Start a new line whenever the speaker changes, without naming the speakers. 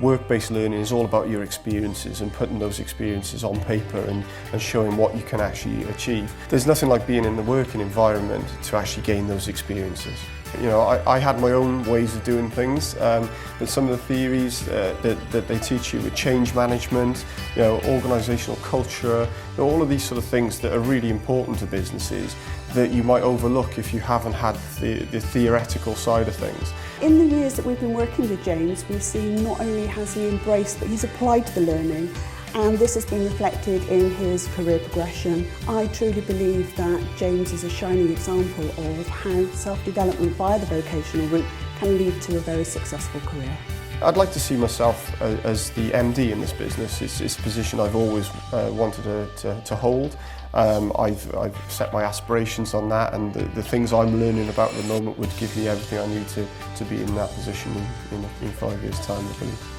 work-based learning is all about your experiences and putting those experiences on paper and showing what you can actually achieve. There's nothing like being in the working environment to actually gain those experiences. You know, I had my own ways of doing things, but some of the theories that they teach you with change management, you know, organisational culture, you know, all of these sort of things that are really important to businesses that you might overlook if you haven't had the theoretical side of things.
In the years that we've been working with James, we've seen not only has he embraced, but he's applied the learning. And this has been reflected in his career progression. I truly believe that James is a shining example of how self-development via the vocational route can lead to a very successful career.
I'd like to see myself as the MD in this business. It's a position I've always wanted to hold. I've set my aspirations on that, and the things I'm learning about at the moment would give me everything I need to be in that position in 5 years' time, I believe.